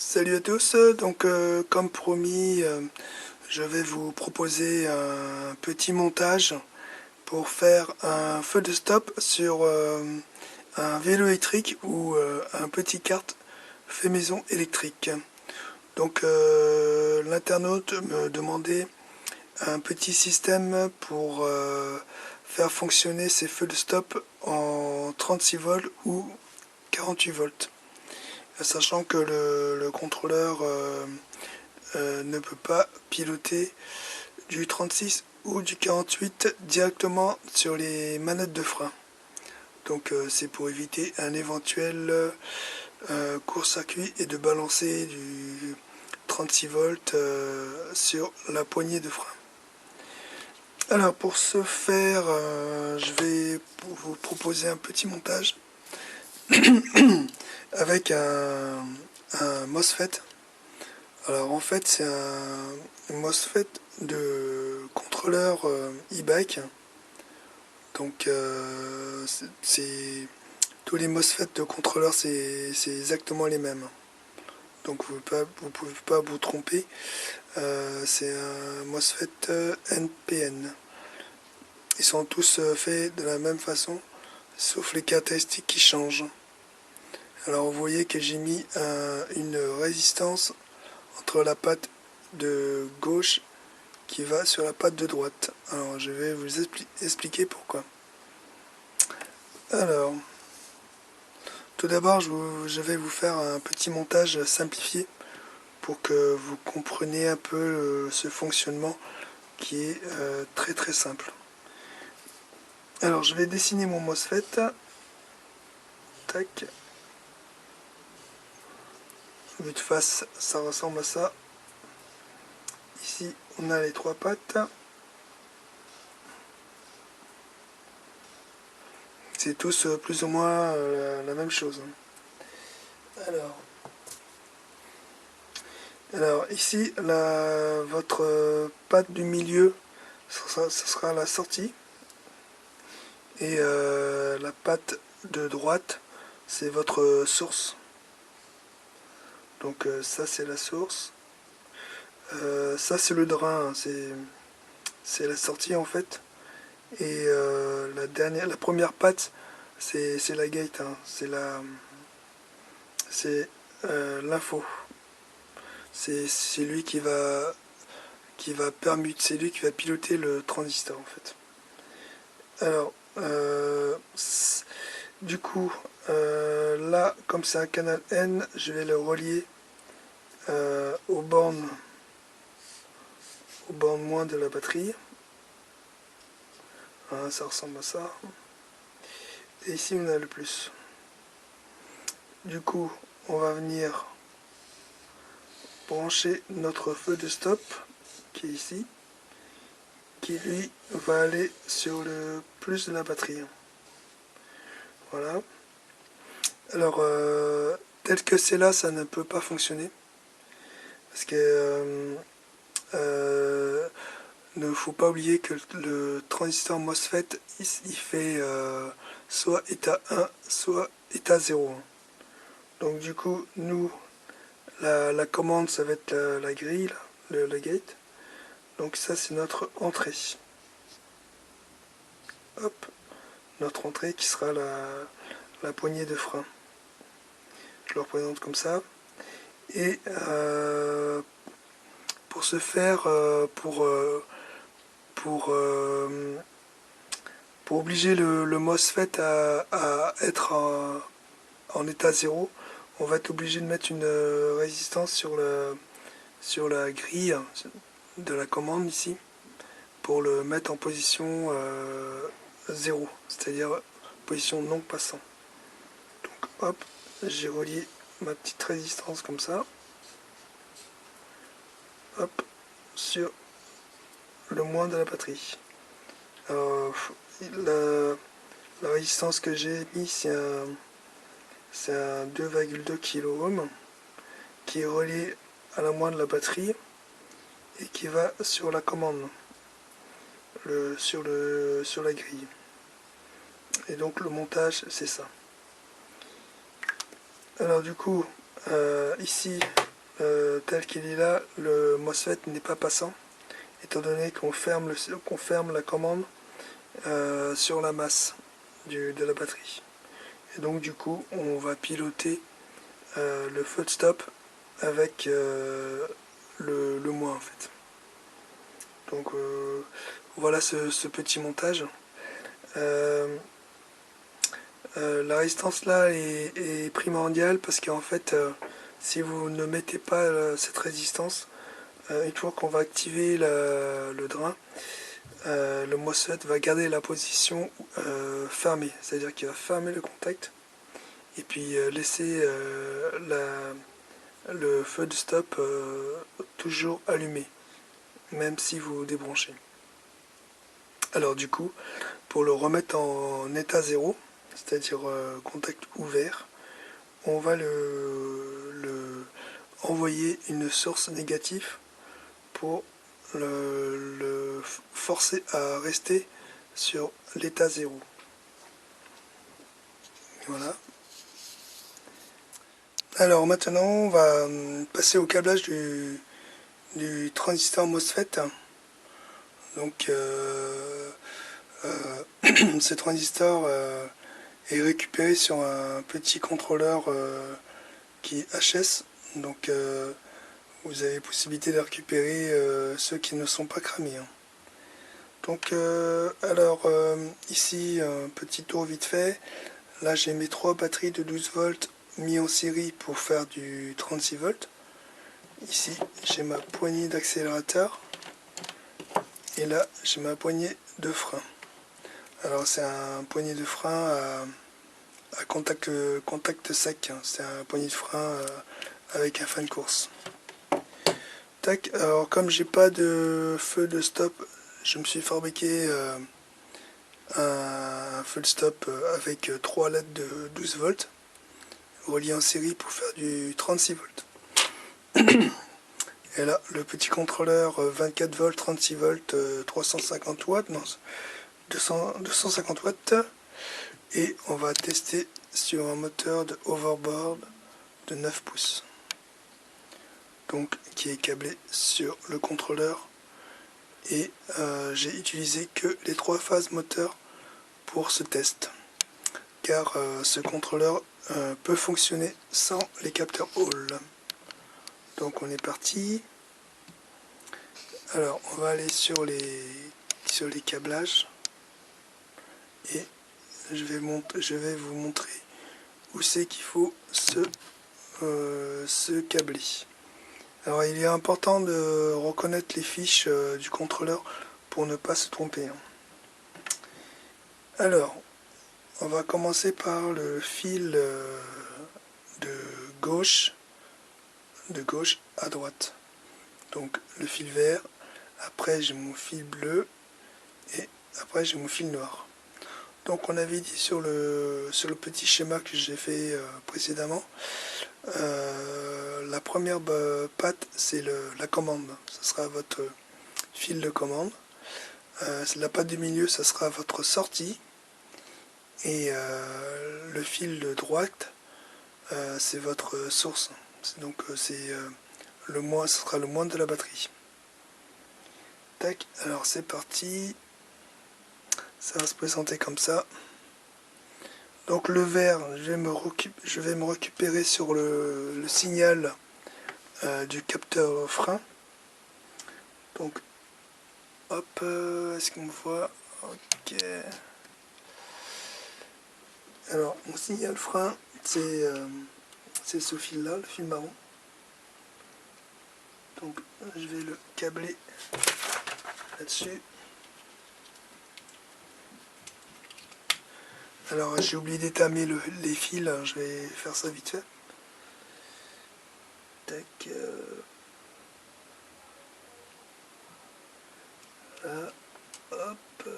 Salut à tous, donc comme promis, je vais vous proposer un petit montage pour faire un feu de stop sur un vélo électrique ou un petit kart fait maison électrique. Donc l'internaute me demandait un petit système pour faire fonctionner ces feux de stop en 36 volts ou 48 volts. Sachant que le contrôleur ne peut pas piloter du 36 ou du 48 directement sur les manettes de frein. Donc c'est pour éviter un éventuel court-circuit et de balancer du 36 volts sur la poignée de frein. Alors pour ce faire, je vais vous proposer un petit montage avec un MOSFET. Alors en fait c'est un MOSFET de contrôleur e-bike. Donc tous les MOSFET de contrôleur c'est exactement les mêmes. Donc vous ne pouvez pas vous tromper. C'est un MOSFET NPN. Ils sont tous faits de la même façon, sauf les caractéristiques qui changent. Alors vous voyez que j'ai mis une résistance entre la patte de gauche qui va sur la patte de droite. Alors je vais vous expliquer pourquoi. Alors, tout d'abord je vais vous faire un petit montage simplifié pour que vous compreniez un peu ce fonctionnement qui est très très simple. Alors je vais dessiner mon MOSFET. Tac. Vue de face, ça ressemble à ça. Ici, on a les trois pattes. C'est tous plus ou moins la même chose. Alors ici, votre patte du milieu, ce sera la sortie. Et la patte de droite, c'est votre source. Donc ça, c'est la source. Ça, c'est le drain. C'est la sortie en fait. Et la première patte, c'est la gate. Hein. C'est l'info. C'est lui qui va permuter, c'est lui qui va piloter le transistor en fait. Alors, du coup, là, comme c'est un canal N, je vais le relier aux bornes moins de la batterie. Hein, ça ressemble à ça. Et ici, on a le plus. Du coup, on va venir brancher notre feu de stop, qui est ici, qui lui va aller sur le plus de la batterie. Voilà. Alors, tel que c'est là, ça ne peut pas fonctionner. Parce que ne faut pas oublier que le transistor MOSFET, il fait soit état 1, soit état 0. Donc du coup, nous, la commande, ça va être la grille, là, la gate. Donc ça, c'est notre entrée. Hop, notre entrée qui sera la poignée de frein. Je le représente comme ça. Et pour ce faire, pour obliger le MOSFET à être en état 0, on va être obligé de mettre une résistance sur la grille de la commande ici, pour le mettre en position 0, c'est-à-dire position non passant. Donc hop, j'ai relié ma petite résistance comme ça, hop, sur le moins de la batterie. Alors, la résistance que j'ai mis, c'est un 2,2 kΩ qui est relié à la moins de la batterie et qui va sur la commande, sur la grille. Et donc le montage, c'est ça. Alors du coup, ici, tel qu'il est là, le MOSFET n'est pas passant, étant donné qu'on ferme, qu'on ferme la commande sur la masse de la batterie. Et donc du coup, on va piloter le feu de stop avec le moins en fait. Donc voilà ce petit montage. La résistance là est primordiale parce qu'en fait si vous ne mettez pas cette résistance, une fois qu'on va activer le drain, le MOSFET va garder la position fermée, c'est-à-dire qu'il va fermer le contact et puis laisser le feu de stop toujours allumé, même si vous débranchez. Alors du coup, pour le remettre en état 0, c'est-à-dire contact ouvert, on va envoyer une source négative pour le forcer à rester sur l'état 0. Voilà. Alors maintenant, on va passer au câblage du transistor MOSFET. Donc ce transistor est récupéré sur un petit contrôleur qui est HS. Donc vous avez possibilité de récupérer ceux qui ne sont pas cramés. Hein. Donc alors ici un petit tour vite fait. Là j'ai mes 3 batteries de 12 volts mis en série pour faire du 36 volts. Ici j'ai ma poignée d'accélérateur. Et là j'ai ma poignée de frein. Alors c'est un poignet de frein à contact sec. Hein. C'est un poignet de frein avec un frein de course. Tac. Alors comme j'ai pas de feu de stop, je me suis fabriqué un feu de stop avec 3 LED de 12 volts reliés en série pour faire du 36 volts. Et là le petit contrôleur 24 volts, 36 volts, 350 watts, non 250 watts, et on va tester sur un moteur de overboard de 9 pouces, donc qui est câblé sur le contrôleur, et j'ai utilisé que les 3 phases moteur pour ce test, car ce contrôleur peut fonctionner sans les capteurs Hall. Donc on est parti. Alors on va aller sur les câblages et je vais vous montrer où c'est qu'il faut se câbler. Alors il est important de reconnaître les fiches du contrôleur pour ne pas se tromper. Alors on va commencer par le fil de gauche à droite. Donc le fil vert, après j'ai mon fil bleu et après j'ai mon fil noir. Donc on avait dit sur le petit schéma que j'ai fait précédemment, la première patte c'est la commande, ce sera votre fil de commande. La patte du milieu ça sera votre sortie, et le fil de droite c'est votre source. Donc c'est le moins, ce sera le moins de la batterie. Tac, alors c'est parti. Ça va se présenter comme ça. Donc le vert, je vais me récupérer sur le signal du capteur frein. Donc hop, est-ce qu'on me voit? Ok. Alors mon signal frein, c'est ce fil là, le fil marron. Donc je vais le câbler là-dessus. Alors j'ai oublié d'étamer les fils, je vais faire ça vite fait. Tac. Là, hop.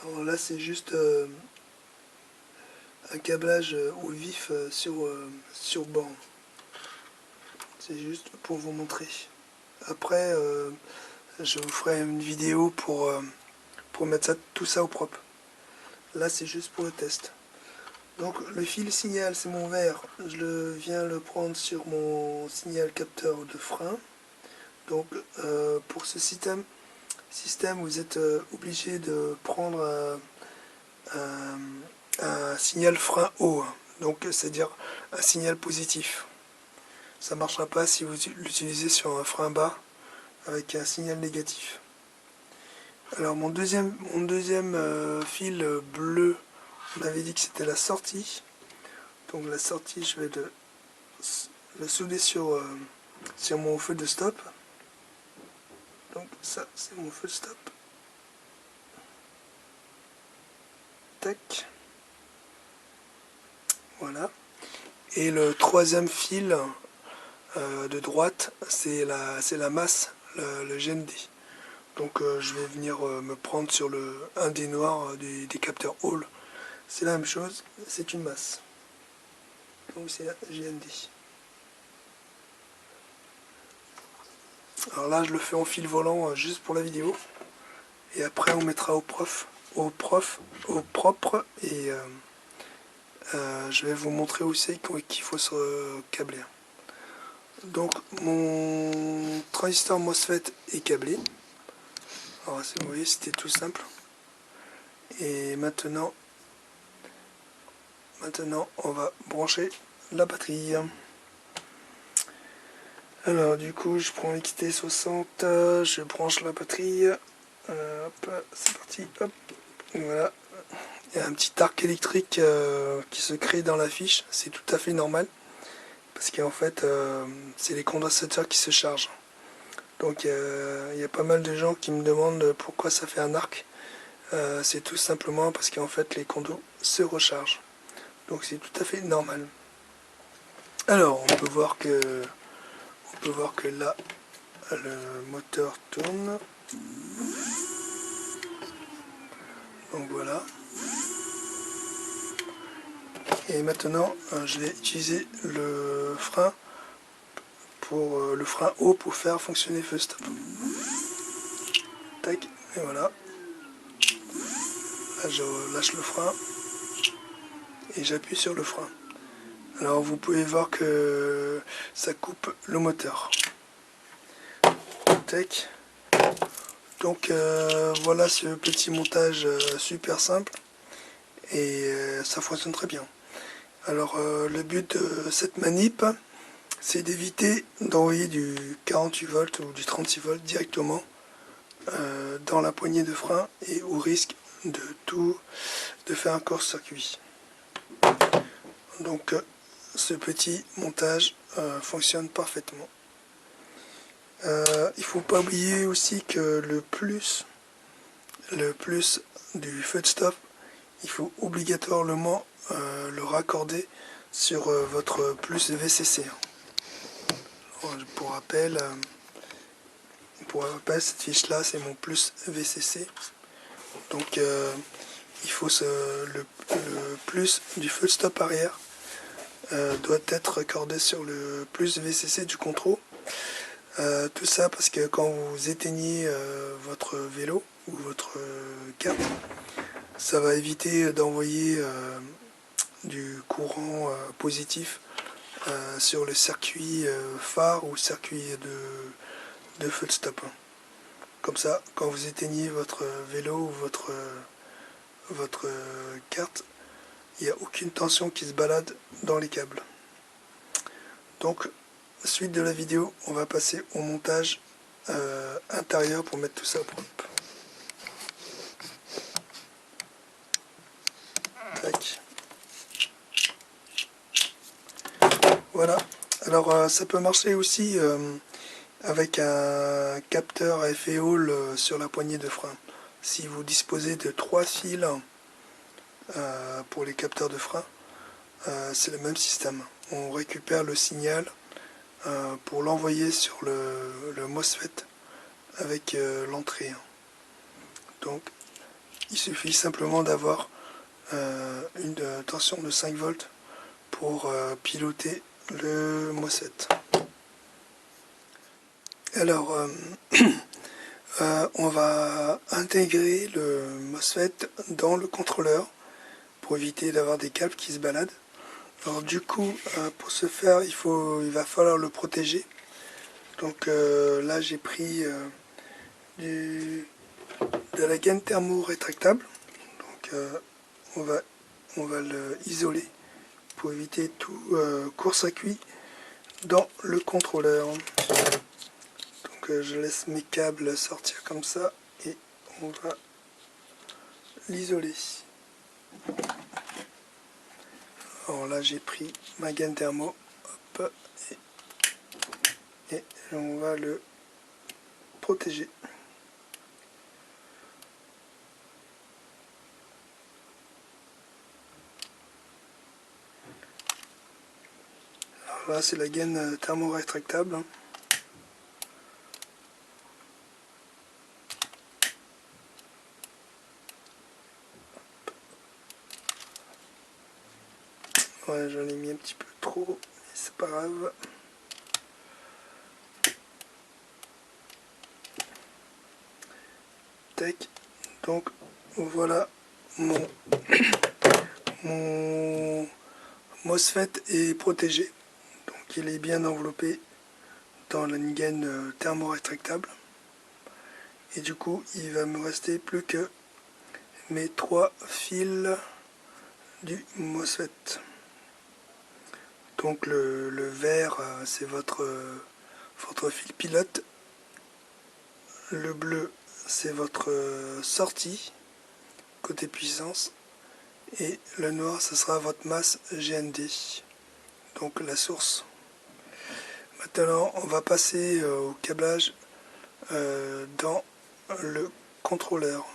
Alors là c'est juste un câblage au vif sur borne. C'est juste pour vous montrer. Après je vous ferai une vidéo pour mettre tout ça au propre. Là c'est juste pour le test. Donc le fil signal, c'est mon vert, viens le prendre sur mon signal capteur de frein. Donc pour ce système vous êtes obligé de prendre un signal frein haut, donc c'est-à-dire un signal positif. Ça ne marchera pas si vous l'utilisez sur un frein bas avec un signal négatif. Alors mon deuxième fil bleu, on avait dit que c'était la sortie. Donc la sortie, je vais le souder sur mon feu de stop. Donc ça, c'est mon feu de stop. Tac. Voilà. Et le troisième fil de droite, c'est la masse, le GND. Donc je vais venir me prendre sur un des noirs des capteurs Hall. C'est la même chose, c'est une masse. Donc c'est la GND. Alors là je le fais en fil volant juste pour la vidéo. Et après on mettra au propre et je vais vous montrer aussi qu'il faut se câbler. Donc mon transistor MOSFET est câblé. Alors vous voyez, c'était tout simple. Et maintenant on va brancher la batterie. Alors du coup je prends XT60, je branche la batterie. Hop, c'est parti, hop, voilà. Il y a un petit arc électrique qui se crée dans la fiche, c'est tout à fait normal. Parce qu'en fait, c'est les condensateurs qui se chargent. Donc il y a pas mal de gens qui me demandent pourquoi ça fait un arc. C'est tout simplement parce qu'en fait les condos se rechargent. Donc c'est tout à fait normal. Alors on peut voir que là le moteur tourne. Donc voilà. Et maintenant je vais utiliser le frein haut pour faire fonctionner feu stop. Tac, et voilà. Là je lâche le frein et j'appuie sur le frein. Alors vous pouvez voir que ça coupe le moteur. Tac. Donc voilà ce petit montage super simple et ça fonctionne très bien. Alors le but de cette manip, c'est d'éviter d'envoyer du 48 volts ou du 36 volts directement dans la poignée de frein et au risque de faire un court-circuit. Donc ce petit montage fonctionne parfaitement. Il ne faut pas oublier aussi que le plus du feu de stop, il faut obligatoirement le raccorder sur votre plus VCC. Pour rappel, cette fiche là c'est mon plus VCC. Donc il faut le plus du feu de stop arrière doit être raccordé sur le plus VCC du contrôle. Tout ça parce que quand vous éteignez votre vélo ou votre carte, ça va éviter d'envoyer du courant positif sur le circuit phare ou circuit de feu de stop. Comme ça, quand vous éteignez votre vélo ou votre carte, il n'y a aucune tension qui se balade dans les câbles. Donc, suite de la vidéo, on va passer au montage intérieur pour mettre tout ça propre. Tac. Voilà. Alors ça peut marcher aussi avec un capteur à effet Hall sur la poignée de frein. Si vous disposez de 3 fils pour les capteurs de frein, c'est le même système. On récupère le signal pour l'envoyer sur le MOSFET avec l'entrée. Donc il suffit simplement d'avoir une tension de 5 volts pour piloter le MOSFET. Alors on va intégrer le MOSFET dans le contrôleur pour éviter d'avoir des câbles qui se baladent. Alors du coup, pour ce faire, il va falloir le protéger. Donc là j'ai pris de la gaine thermo rétractable. Donc on va le isoler pour éviter tout court-circuit dans le contrôleur. Donc je laisse mes câbles sortir comme ça et on va l'isoler. Alors là j'ai pris ma gaine thermo, hop, et on va le protéger. Alors là c'est la gaine thermo-rétractable. Ouais, j'en ai mis un petit peu trop, mais c'est pas grave. Tac. Donc voilà mon MOSFET est protégé. Donc il est bien enveloppé dans la gaine thermo-rétractable. Et du coup, il va me rester plus que mes 3 fils du MOSFET. Donc le vert, c'est votre fil pilote. Le bleu, c'est votre sortie, côté puissance. Et le noir, ce sera votre masse GND, donc la source. Maintenant, on va passer au câblage dans le contrôleur.